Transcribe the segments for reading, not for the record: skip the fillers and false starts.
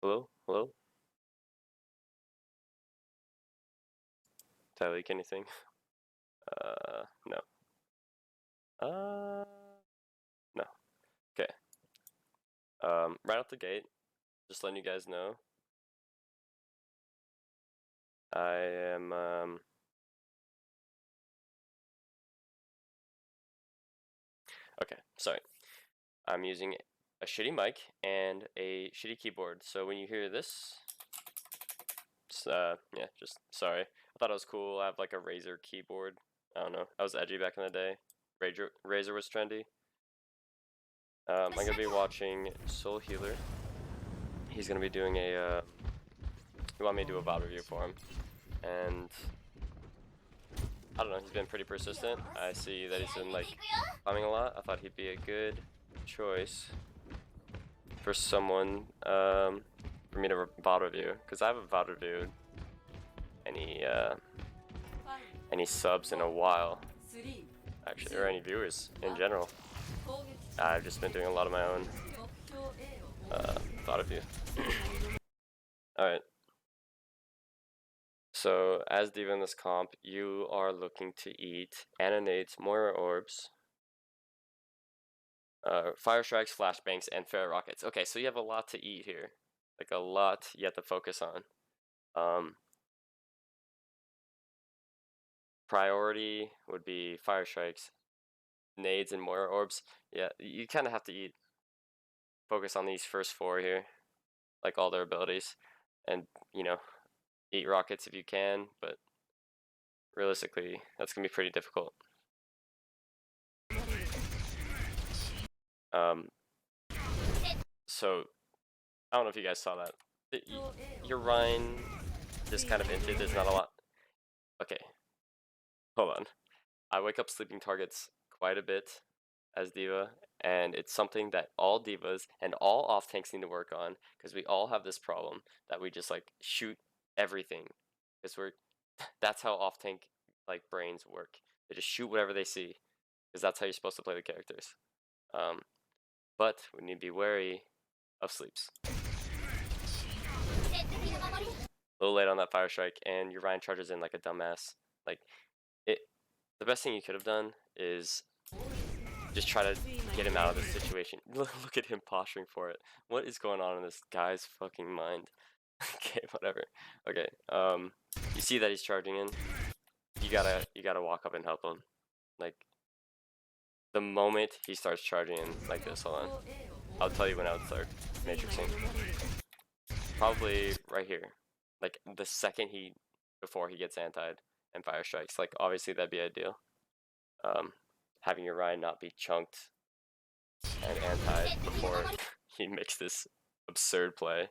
Hello? Hello? Did I leak anything? No. No. Okay. Right out the gate, just letting you guys know, I am, okay, sorry. I'm using a shitty mic and a shitty keyboard, so when you hear this, yeah, just sorry. I thought it was cool. I have like a Razer keyboard. I don't know. I was edgy back in the day. Razer was trendy. I'm gonna be watching Soulhealer. He's gonna be doing a, he wanted me to do a VOD review for him. And I don't know, he's been pretty persistent. I see that he's been like climbing a lot. I thought he'd be a good choice for someone for me to VOD review, because I haven't VOD reviewed any subs in a while, actually, or any viewers in general. I've just been doing a lot of my own VOD review. Alright. So, as Diva in this comp, you are looking to eat Ananates, Moira Orbs, Fire Strikes, Flashbangs, and Ferret Rockets. Okay, so you have a lot to eat here. Like, a lot you have to focus on. Priority would be Fire Strikes, Nades, and Moira Orbs. Yeah, you kind of have to focus on these first four here, like all their abilities. And, you know, eat rockets if you can, but realistically, that's going to be pretty difficult. So, I don't know if you guys saw that. Your Rhine just kind of hinted there's not a lot. Okay, hold on. I wake up sleeping targets quite a bit as Diva, and it's something that all Divas and all off tanks need to work on, because we all have this problem that we just like shoot everything. Because that's how off tank like brains work. They just shoot whatever they see, because that's how you're supposed to play the characters. But we need to be wary of sleeps. A little late on that fire strike, and your Ryan charges in like a dumbass. Like, the best thing you could have done is just try to get him out of this situation. Look at him posturing for it. What is going on in this guy's fucking mind? Okay, whatever. Okay, you see that he's charging in. You gotta walk up and help him. Like, the moment he starts charging in like this, hold on. I'll tell you when I would start matrixing. Probably right here. Like, the second before he gets antied and fire strikes. Like, obviously that'd be ideal. Having your Ryan not be chunked and anti before he makes this absurd play.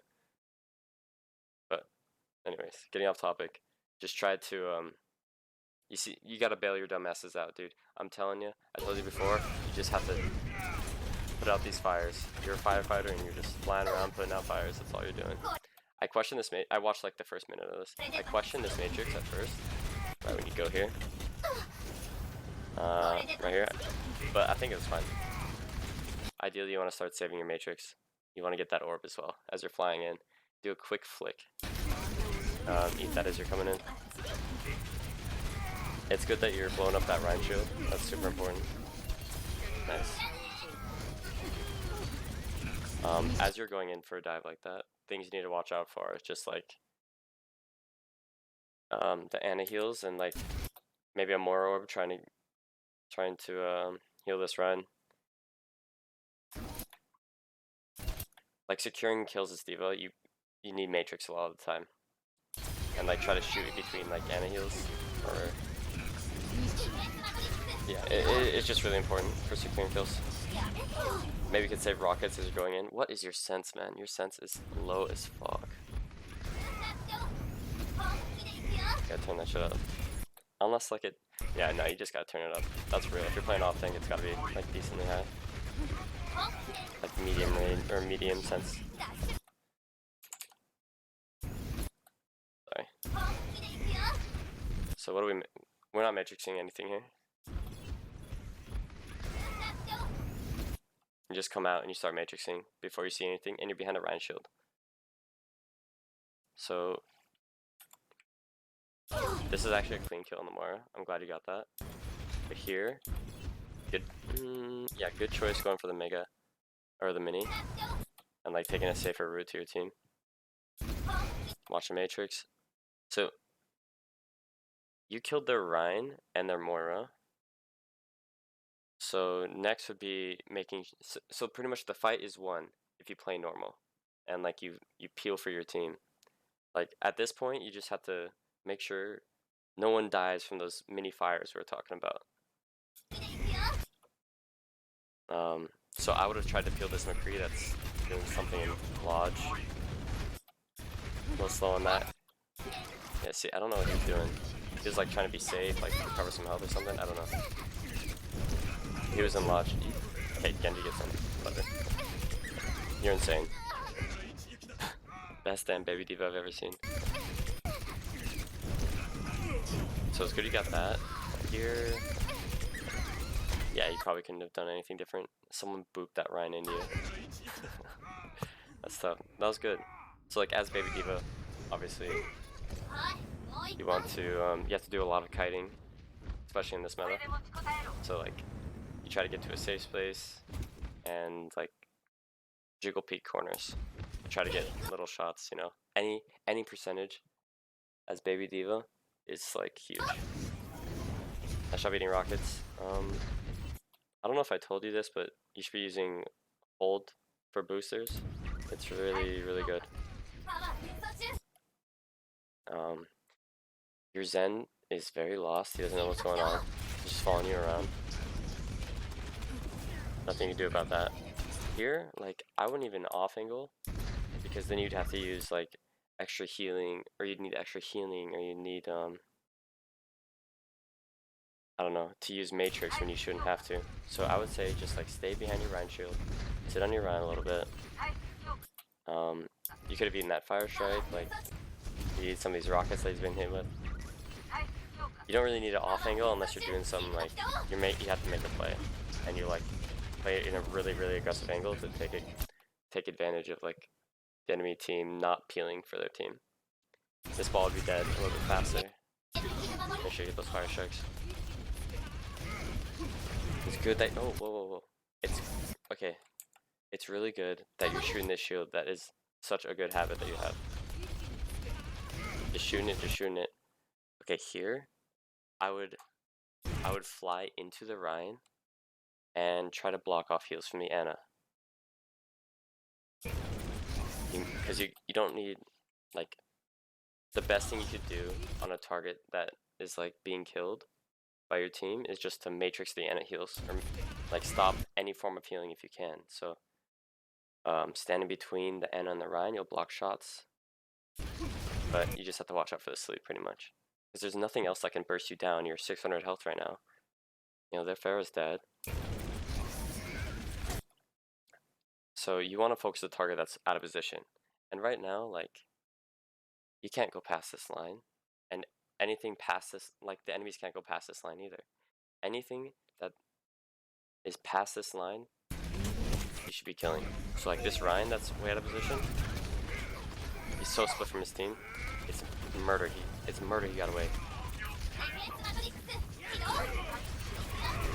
But anyways, getting off topic. Just try to you gotta bail your dumbasses out, dude. I'm telling you, I told you before, you just have to put out these fires. You're a firefighter and you're just flying around putting out fires. That's all you're doing. I questioned this I watched like the first minute of this. I questioned this matrix at first. Right when you go here. Right here. But I think it was fine. Ideally, you want to start saving your matrix. You want to get that orb as well as you're flying in. Do a quick flick. Eat that as you're coming in. It's good that you're blowing up that Rhine shield. That's super important. Nice. As you're going in for a dive like that, things you need to watch out for is just like the Ana heals and like maybe a Mora orb trying to heal this Rhine. Like, securing kills as Diva, you need Matrix a lot of the time. And like try to shoot it between like Ana heals, or yeah, it's just really important for securing kills. Maybe you could save rockets as you're going in. What is your sense, man? Your sense is low as fuck. Gotta turn that shit up. Unless like yeah, no, you just gotta turn it up. That's real. If you're playing off tank, it's gotta be like decently high. Like medium range or medium sense. Sorry. So what do we're not matrixing anything here. You just come out and you start matrixing before you see anything, and you're behind a Rhine shield. So this is actually a clean kill on the Mora. I'm glad you got that. But here, good, yeah, good choice going for the Mega or the Mini, and like taking a safer route to your team. Watch the Matrix. So you killed their Rhine and their Moira. So next would be making so pretty much the fight is won if you play normal, and like you peel for your team. Like at this point, you just have to make sure no one dies from those mini fires we're talking about. So I would have tried to peel this McCree that's doing something in Lodge. A little slow on that. Yeah, see, I don't know what he's doing. He was like trying to be safe, like recover some health or something. I don't know. He was in Lodge. Okay, Genji gets in. Love it. You're insane. Best damn baby diva I've ever seen. So it's good you got that. Here. Yeah, you probably couldn't have done anything different. Someone booped that Rhine into you. That's tough. That was good. So like as baby diva, obviously you want to you have to do a lot of kiting, especially in this meta. So like you try to get to a safe space and like jiggle peek corners. Try to get little shots, you know. Any percentage as baby diva is like huge. I stop eating rockets. I don't know if I told you this, but you should be using hold for boosters. It's really, really good. Your Zen is very lost. He doesn't know what's going on. He's just following you around. Nothing you can do about that. Here, like, I wouldn't even off angle, because then you'd have to use, like, extra healing, or you'd need extra healing, or you'd need, I don't know, to use Matrix when you shouldn't have to. So I would say just, like, stay behind your Rhine shield, sit on your Rhine a little bit. You could have eaten that Fire Strike, like, you eat some of these rockets that he's been hit with. You don't really need an off angle unless you're doing some, like, you have to make a play, and you, like, play it in a really, really aggressive angle to take advantage of, like, the enemy team not peeling for their team. This ball would be dead a little bit faster. Make sure you get those Fire Strikes. It's good that, oh, whoa. It's, okay. It's really good that you're shooting this shield. That is such a good habit that you have. Just shooting it. Okay, here, I would fly into the Rhine and try to block off heals from the Ana. Because you don't need, like, the best thing you could do on a target that is, like, being killed by your team is just to matrix the Ana heals, or, like, stop any form of healing if you can. So, standing between the Ana and the Rhine, you'll block shots. But you just have to watch out for the sleep, pretty much. Because there's nothing else that can burst you down. You're 600 health right now. You know, their Pharaoh's dead. So you want to focus the target that's out of position. And right now, like, you can't go past this line. And anything past this, like, the enemies can't go past this line either. Anything that is past this line, you should be killing. So, like, this Rhine that's way out of position, he's so split from his team. It's murder. It's murder he got away.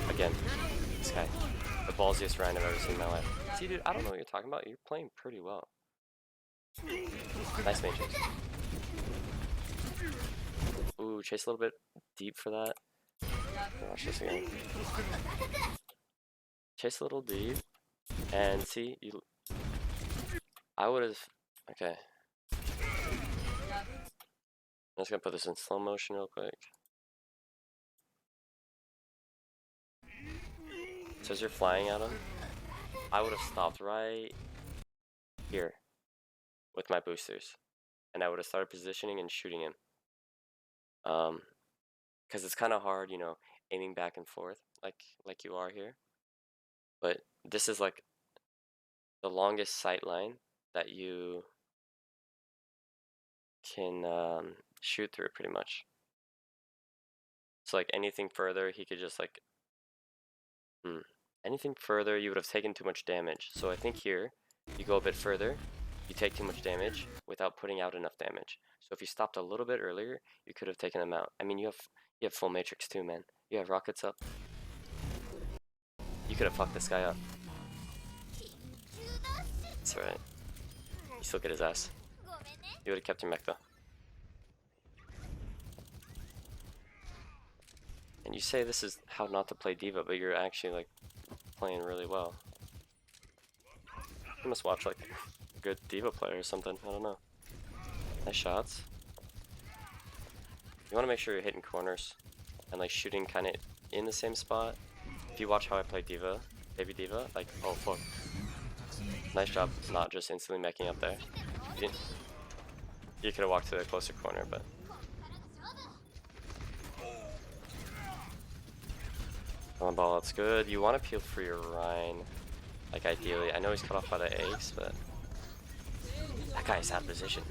Again, this guy. The ballsiest Rhine I've ever seen in my life. See, dude, I don't know what you're talking about. You're playing pretty well. Nice Matrix. Ooh, chase a little bit deep for that. Watch this again. Chase a little deep. And see, I would have... Okay. I'm just gonna put this in slow motion real quick. So as you're flying at him, I would have stopped right here with my boosters, and I would have started positioning and shooting him. Because it's kind of hard, you know, aiming back and forth like you are here. But this is like the longest sight line that you can shoot through, pretty much. So like anything further, he could just like, anything further, you would have taken too much damage. So I think here, you go a bit further, you take too much damage with without putting out enough damage. So if you stopped a little bit earlier, you could have taken them out. I mean, you have full matrix too, man. You have rockets up. You could have fucked this guy up. It's alright. You still get his ass. You would have kept your mech though. And you say this is how not to play D.Va, but you're actually like playing really well. You must watch like a good D.Va player or something. I don't know. Nice shots. You want to make sure you're hitting corners and like shooting kind of in the same spot. If you watch how I play D.Va, Baby D.Va, like, oh fuck. Nice job not just instantly making up there. You could have walked to the closer corner, but... Come on, ball, that's good. You want to peel for your Rhine, like ideally. I know he's cut off by the eggs, but... That guy's out of position.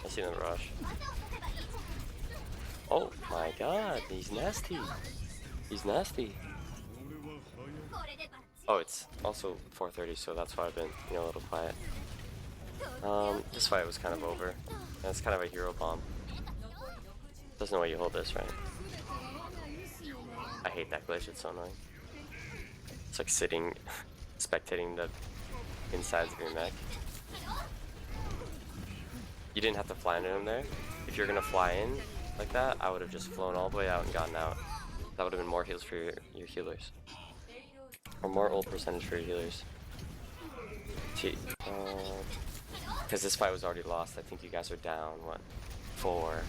I see him in the rush. Oh my god, he's nasty. He's nasty. Oh, it's also 4:30, so that's why I've been, you know, a little quiet. This fight was kind of over. It's kind of a hero bomb. There's no way you hold this, right? I hate that glitch, it's so annoying. It's like sitting, spectating the insides of your mech. You didn't have to fly into him there. If you're gonna fly in like that, I would have just flown all the way out and gotten out. That would have been more heals for your healers. Or more ult percentage for your healers. Because this fight was already lost. I think you guys are down, what, 4.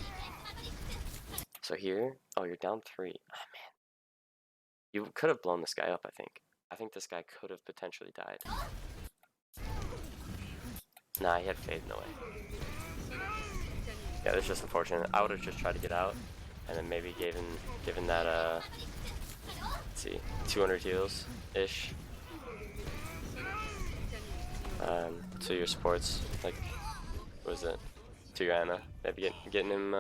So here, oh, you're down 3. Oh, man. You could have blown this guy up, I think. I think this guy could have potentially died. Nah, he had fade, no way. Yeah, that's just unfortunate. I would have just tried to get out, and then maybe given that, let's see, 200 heals-ish. To your sports, like, what is it? To your Anna. Maybe getting him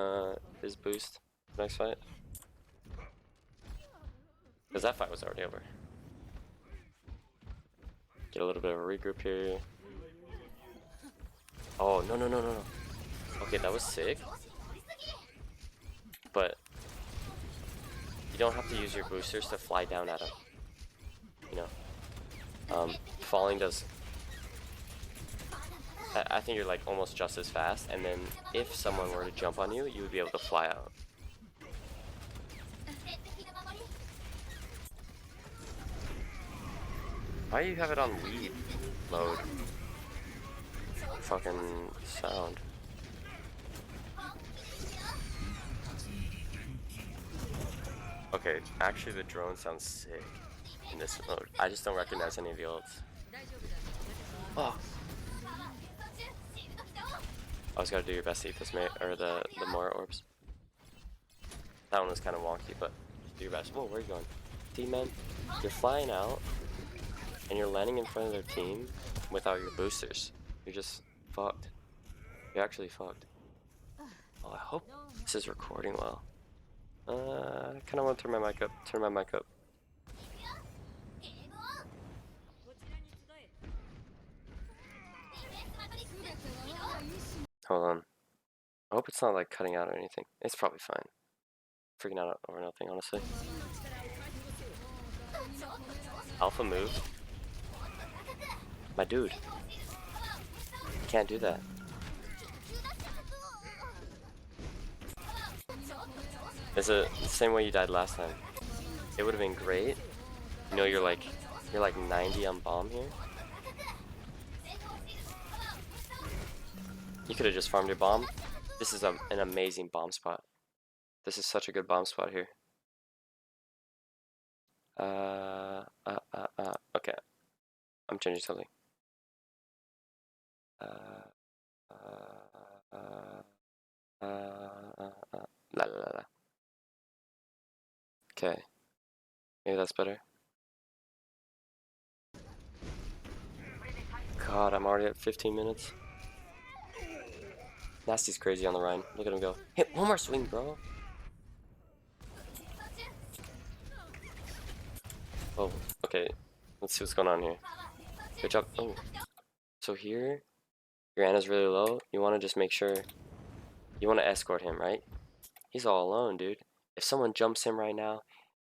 his boost next fight. Because that fight was already over. Get a little bit of a regroup here. Oh, no, no, no, no, no. Okay, that was sick. But you don't have to use your boosters to fly down at him. You know, falling does... I think you're like almost just as fast, and then if someone were to jump on you, you would be able to fly out. Why do you have it on weed mode? Fucking sound. Okay, actually the drone sounds sick in this mode. I just don't recognize any of the ults. Oh. I was gotta do your best to eat this mate, or the more orbs. That one was kind of wonky, but do your best. Whoa, where are you going? D-man, you're flying out, and you're landing in front of their team without your boosters. You're just fucked. You're actually fucked. Oh, I hope this is recording well. I kind of want to turn my mic up. Turn my mic up. Hold on. I hope it's not like cutting out or anything. It's probably fine. Freaking out over nothing, honestly. Alpha move. My dude. Can't do that. It's the same way you died last time. It would have been great. You know, you're like 90 on bomb here. You could have just farmed your bomb. This is an amazing bomb spot. This is such a good bomb spot here. Okay. I'm changing something. La la la. Okay. Maybe that's better. God, I'm already at 15 minutes. Nasty's crazy on the Rhine. Look at him go. Hit one more swing, bro. Oh, okay. Let's see what's going on here. Good job. Oh. So here, Your Ana's really low. You want to just make sure you want to escort him, right? He's all alone, dude. If someone jumps him right now,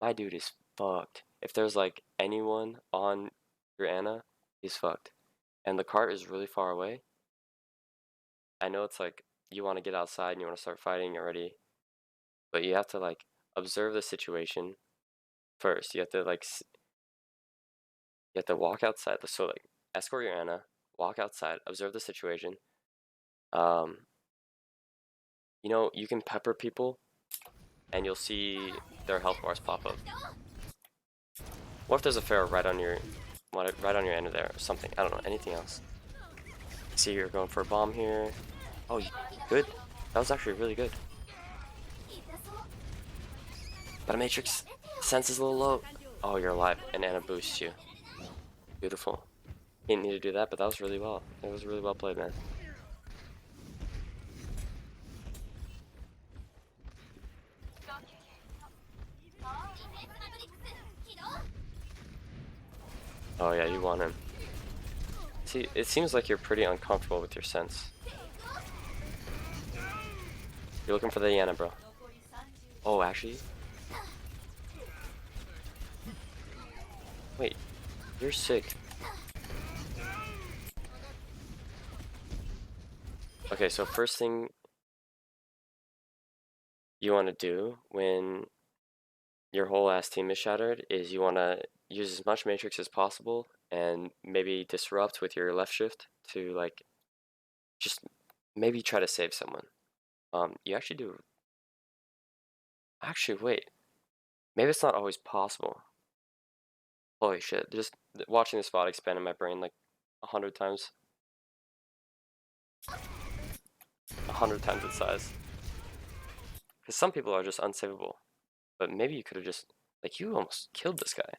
my dude is fucked. If there's like anyone on your Ana, he's fucked. And the cart is really far away. I know it's like you want to get outside and you want to start fighting already, but you have to like observe the situation first. You have to like you have to walk outside. So like escort your Ana, walk outside, observe the situation. Um, you know, you can pepper people and you'll see their health bars pop up. What if there's a pharaoh right on your end of there or something? I don't know, anything else. See, you're going for a bomb here. Oh, good. That was actually really good. But a matrix sense is a little low. Oh, you're alive, and Ana boosts you. Beautiful. Didn't need to do that, but that was really well. It was really well played, man. Oh yeah, you want him. See, it seems like you're pretty uncomfortable with your sense. You're looking for the Yana, bro. Oh, actually? Wait, you're sick. Okay, so first thing you want to do when your whole ass team is shattered is you want to use as much matrix as possible and maybe disrupt with your left shift to like just maybe try to save someone. You actually do. Actually, wait. Maybe it's not always possible. Holy shit! Just watching this VOD expand in my brain like 100 times, 100 times its size. Because some people are just unsavable. But maybe you could have just like you almost killed this guy.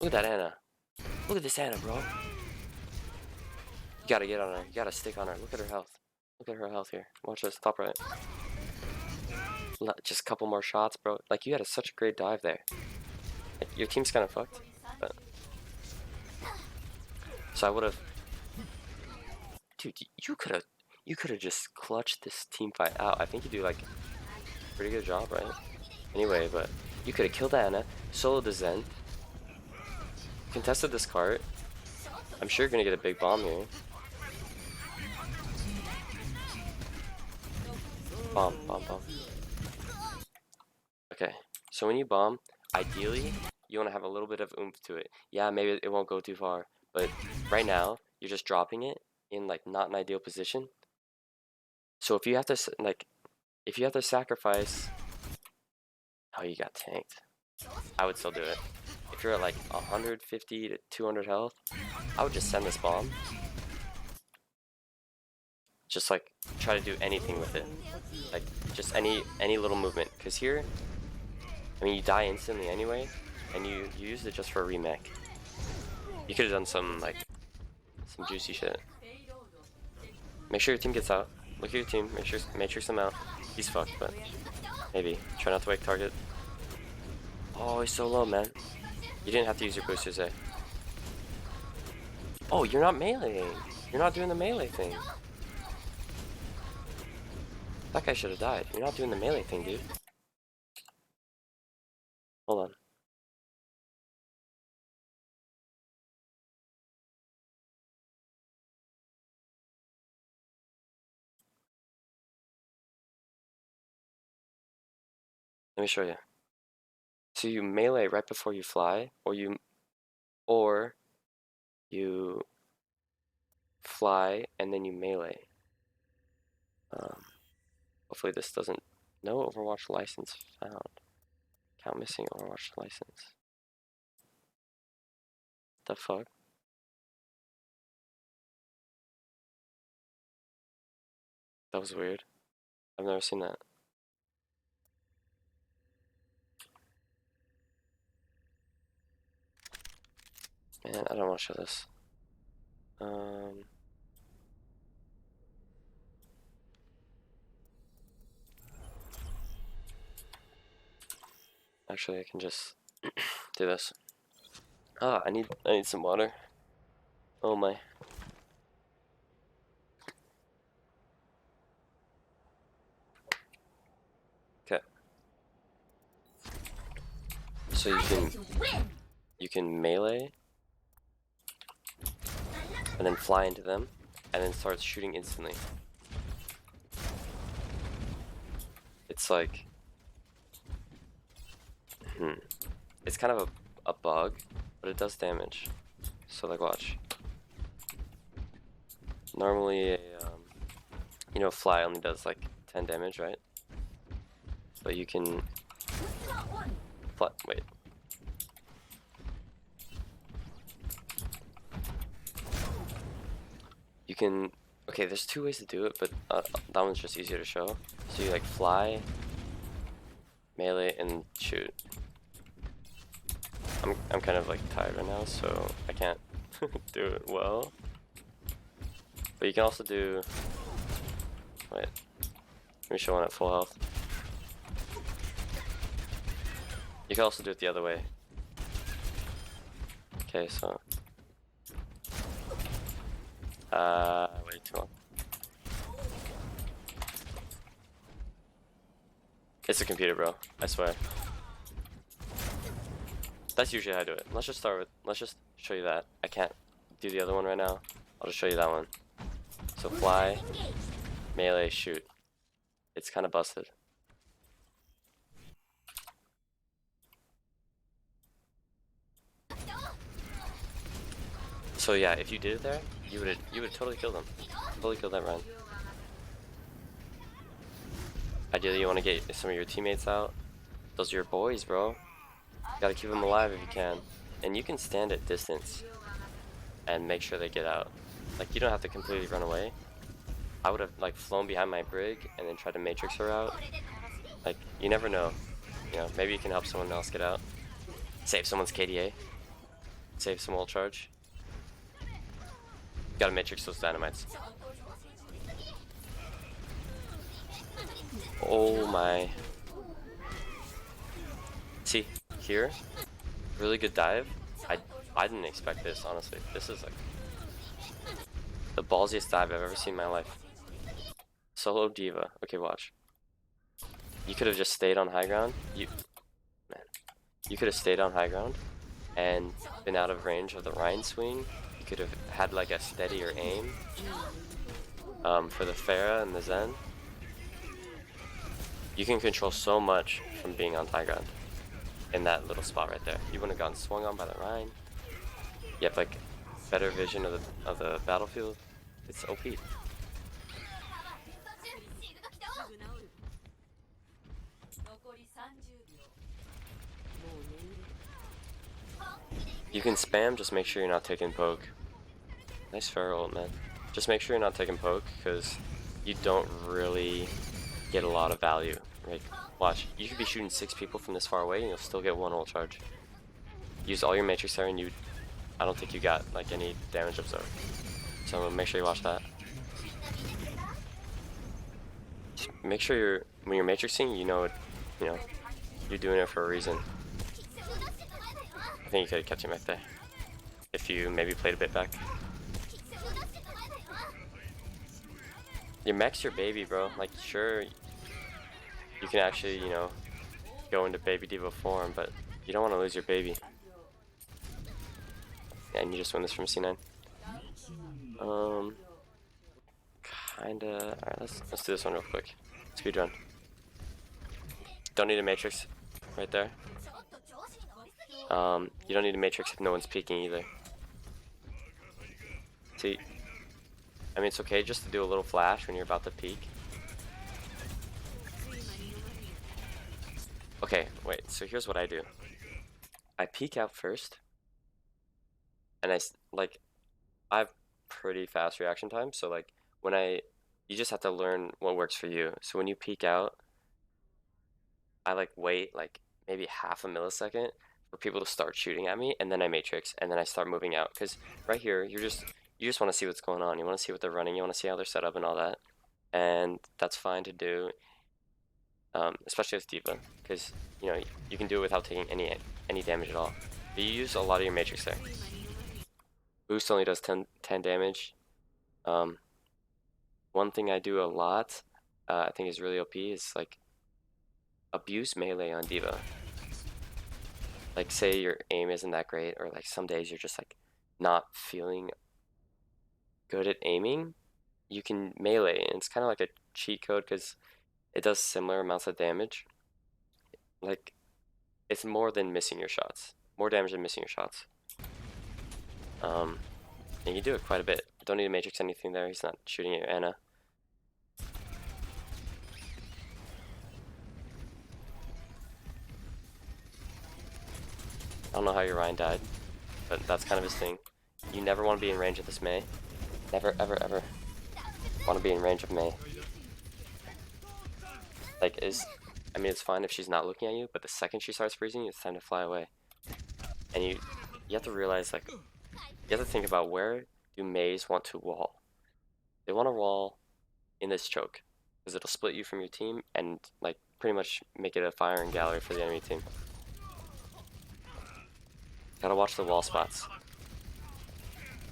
Look at that Ana. Look at this Ana, bro. You gotta get on her. You gotta stick on her. Look at her health. Look at her health here. Watch this. Top right. Just a couple more shots, bro. Like, you had such a great dive there. Like, your team's kind of fucked. But... So I would have... Dude, you could have just clutched this team fight out. I think you do, like, a pretty good job, right? Anyway, but you could have killed Ana, soloed the Zen, contested this cart. I'm sure you're gonna get a big bomb here. Bomb, bomb, bomb. Okay, so when you bomb, ideally, you want to have a little bit of oomph to it. Yeah, maybe it won't go too far, but right now, you're just dropping it in, like, not an ideal position. So if you have to, like, if you have to sacrifice... Oh, you got tanked. I would still do it. If you're at, like, 150 to 200 health, I would just send this bomb. Just, like, try to do anything with it. Like, just any little movement. Because here, I mean, you die instantly anyway, and you used it just for a remake. You could have done some, like, some juicy shit. Make sure your team gets out. Look at your team. Make sure matrix him out. He's fucked, but maybe. Try not to wake target. Oh, he's so low, man. You didn't have to use your boosters, eh? Oh, you're not meleeing. You're not doing the melee thing. That guy should have died. You're not doing the melee thing, dude. Hold on. Let me show you. So you melee right before you fly, or you fly and then you melee. Hopefully this doesn't... No Overwatch license found. Count missing Overwatch license. The fuck? That was weird. I've never seen that. Man, I don't want to show this. Actually, I can just do this. Ah, I need some water. Oh my. Okay. So you can melee and then fly into them and then start shooting instantly. It's like it's kind of a bug, but it does damage. So like watch. Normally a you know, fly only does like 10 damage, right? But you can fly, wait. You can, okay, there's two ways to do it, but that one's just easier to show. So you like fly, melee, and shoot. I'm kind of like tired right now, so I can't do it well. But you can also do, wait, let me show one at full health. You can also do it the other way. Okay, so, wait, too long. It's a computer, bro, I swear. That's usually how I do it. Let's just show you that. I can't do the other one right now. I'll just show you that one. So fly, melee, shoot. It's kind of busted. So yeah, if you did it there, you would totally kill them. Totally kill that run. Ideally, you want to get some of your teammates out. Those are your boys, bro. You gotta keep them alive if you can. And you can stand at distance and make sure they get out. Like, you don't have to completely run away. I would have like flown behind my brig and then tried to matrix her out. Like, you never know. You know, maybe you can help someone else get out. Save someone's KDA. Save some ult charge. Gotta matrix those dynamites. Oh my. See, here, really good dive. I didn't expect this, honestly. This is like the ballsiest dive I've ever seen in my life. Solo diva. Okay, watch. You could have just stayed on high ground. You could have stayed on high ground and been out of range of the Rhine swing. You could have had like a steadier aim for the Pharah and the Zen. You can control so much from being on high ground in that little spot right there. You wouldn't have gotten swung on by the Rhine. You have like better vision of the battlefield. It's OP. You can spam, just make sure you're not taking poke. Nice Pharah ult, man. Just make sure you're not taking poke, because you don't really get a lot of value. Like, watch, you could be shooting 6 people from this far away and you'll still get 1 ult charge. Use all your matrix there and I don't think you got like any damage observed. So make sure you watch that. Just make sure when you're matrixing, you know, you're doing it for a reason. I think you could have kept him right there if you maybe played a bit back. Your mech's your baby, bro. Like, sure, you can actually, you know, go into baby diva form, but you don't want to lose your baby. Yeah, and you just win this from C9. Kinda. Alright, let's do this one real quick. Speed run. Don't need a matrix right there. You don't need a matrix if no one's peeking either. See, I mean, it's okay just to do a little flash when you're about to peek. Okay, wait, so here's what I do. I peek out first, and I have pretty fast reaction time, so like, you just have to learn what works for you. So when you peek out, I like wait like maybe half a millisecond for people to start shooting at me, and then I matrix, and then I start moving out. Because right here, you just want to see what's going on. You want to see what they're running. You want to see how they're set up and all that, and that's fine to do, especially with diva, because you know you can do it without taking any damage at all. But you use a lot of your matrix there. Boost only does 10 damage. One thing I do a lot, I think is really OP, is like abuse melee on Diva. Like say your aim isn't that great, or like some days you're just like not feeling good at aiming, you can melee, and it's kind of like a cheat code because it does similar amounts of damage. Like it's more than missing your shots, more damage than missing your shots. And you do it quite a bit. Don't need to matrix anything there. He's not shooting at Anna. I don't know how your Ryan died, but that's kind of his thing. You never want to be in range of this Mei. Never, ever, ever want to be in range of Mei. Like, I mean, it's fine if she's not looking at you, but the second she starts freezing, it's time to fly away. And you have to realize, like, you have to think about where do Meis want to wall. They want to wall in this choke, because it'll split you from your team and, like, pretty much make it a firing gallery for the enemy team. Gotta watch the wall spots.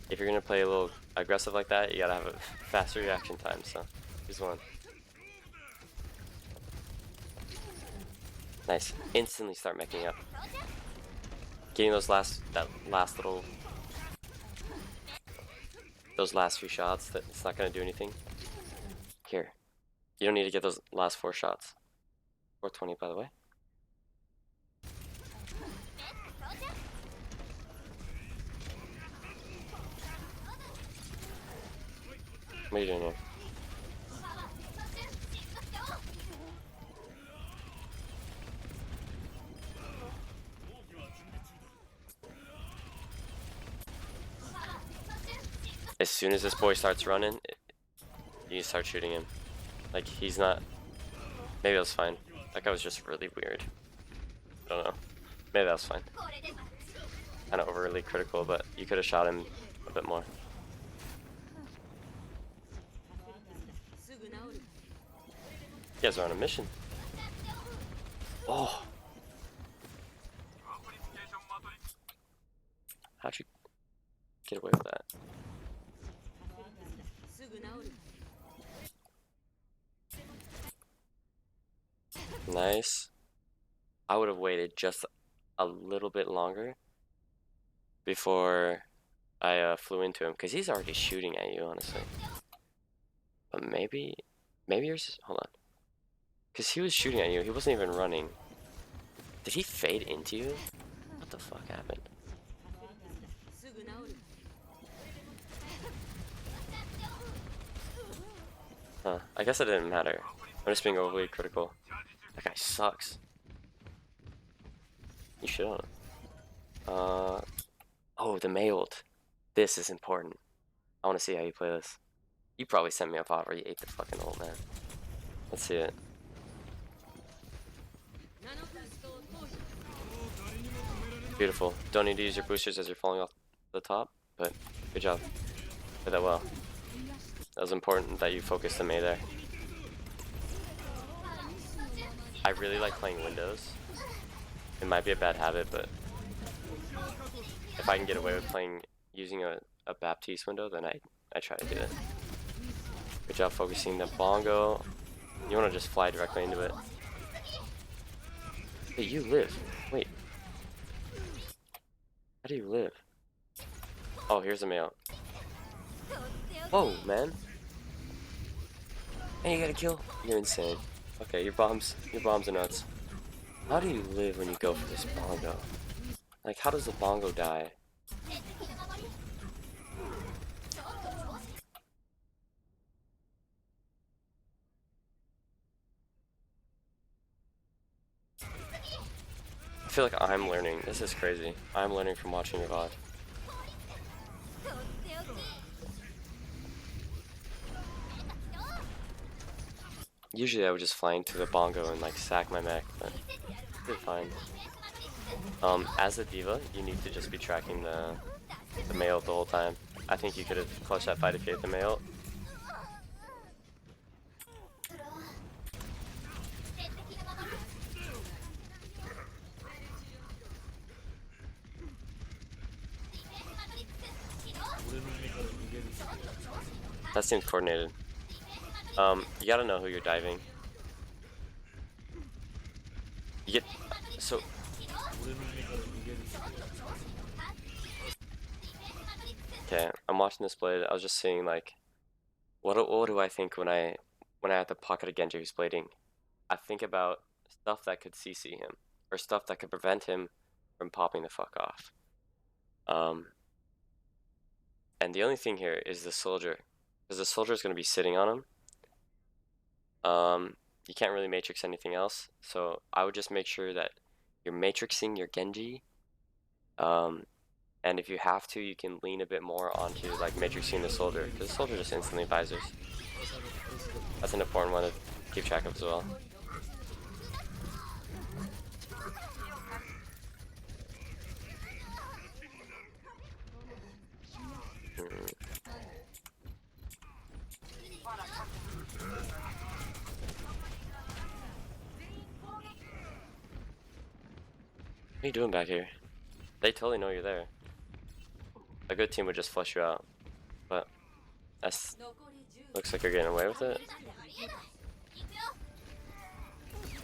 If you're gonna play a little aggressive like that, you gotta have a faster reaction time, so here's one. Nice. Instantly start making up. Getting those last few shots, that it's not gonna do anything. Here. You don't need to get those last 4 shots. 420 by the way. What are you doing here? As soon as this boy starts running, you start shooting him. Like, he's not... Maybe that was fine. That guy was just really weird. I don't know. Maybe that was fine. Kind of overly critical, but you could have shot him a bit more. You guys are on a mission. Oh! How'd you get away with that? Nice. I would have waited just a little bit longer before I flew into him, because he's already shooting at you, honestly. But maybe yours. Hold on. Because he was shooting at you, he wasn't even running. Did he fade into you? What the fuck happened? Huh, I guess it didn't matter. I'm just being overly critical. That guy sucks. You should own him. Oh, the Mei ult. This is important. I want to see how you play this. You probably sent me a VOD where you ate the fucking ult, man. Let's see it. Beautiful. Don't need to use your boosters as you're falling off the top, but good job. Did that well. That was important that you focused the Mei there. I really like playing windows. It might be a bad habit, but if I can get away with using a Baptiste window, then I try to do it. Good job focusing the bongo. You want to just fly directly into it. Hey, you live. Wait. How do you live? Oh, here's a male. Whoa, man. And you got a kill? You're insane. Okay, your bombs are nuts. How do you live when you go for this bongo? Like, how does the bongo die? I feel like I'm learning. This is crazy. I'm learning from watching your VOD. Usually I would just fly into the bongo and like sack my mech, but you're fine. As a diva, you need to just be tracking the Mei ult the whole time. I think you could have clutched that fight if you hit the Mei ult. That seems coordinated. You gotta know who you're diving. You get so okay. I'm watching this blade. I was just seeing like what do I think when I have to pocket a Genji who's blading? I think about stuff that could CC him or stuff that could prevent him from popping the fuck off. And the only thing here is the soldier, because the soldier is going to be sitting on him. You can't really matrix anything else, so I would just make sure that you're matrixing your Genji. And if you have to, you can lean a bit more onto like matrixing the soldier, because the soldier just instantly visors. That's an important one to keep track of as well. What are you doing back here? They totally know you're there. A good team would just flush you out, but that's looks like you're getting away with it.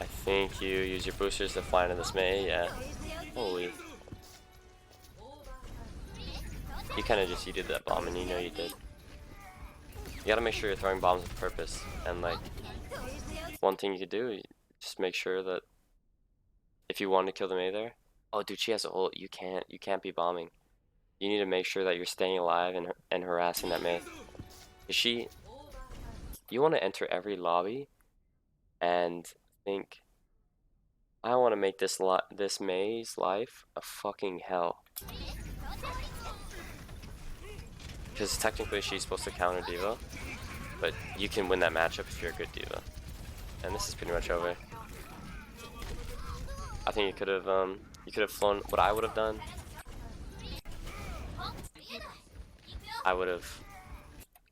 I think you use your boosters to fly into this May, yeah. Holy. You kind of just yeeted that bomb and you know you did. You gotta make sure you're throwing bombs with purpose, and like, one thing you could do, just make sure that if you want to kill the May there, oh dude, she has a ult, you can't be bombing. You need to make sure that you're staying alive and harassing that May. You want to enter every lobby and think, I want to make this May's life a fucking hell. Because technically she's supposed to counter D.Va, but you can win that matchup if you're a good D.Va. And this is pretty much over. I think you could have flown. What I would have done, I would have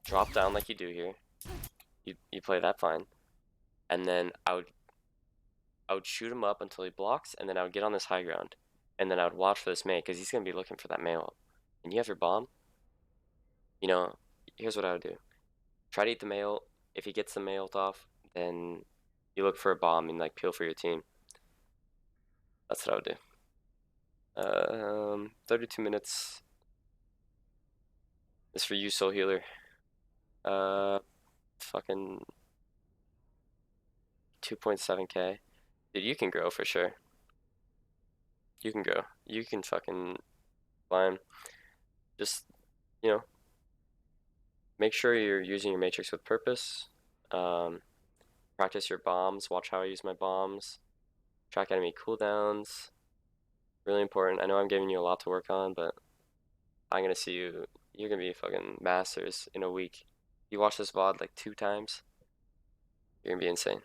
dropped down like you do here. You play that fine, and then I would shoot him up until he blocks, and then I would get on this high ground, and then I would watch for this May because he's gonna be looking for that May ult. And you have your bomb. You know, here's what I would do. Try to eat the May ult. If he gets the May ult off, then you look for a bomb and like peel for your team. That's what I would do. 32 minutes. This for you, soul healer. Fucking 2.7k. Dude, you can grow for sure. You can grow. You can fucking climb. Just, you know, make sure you're using your matrix with purpose. Practice your bombs. Watch how I use my bombs. Track enemy cooldowns. Really important. I know I'm giving you a lot to work on, but I'm gonna see you. You're gonna be fucking masters in a week. You watch this VOD like 2 times, you're gonna be insane.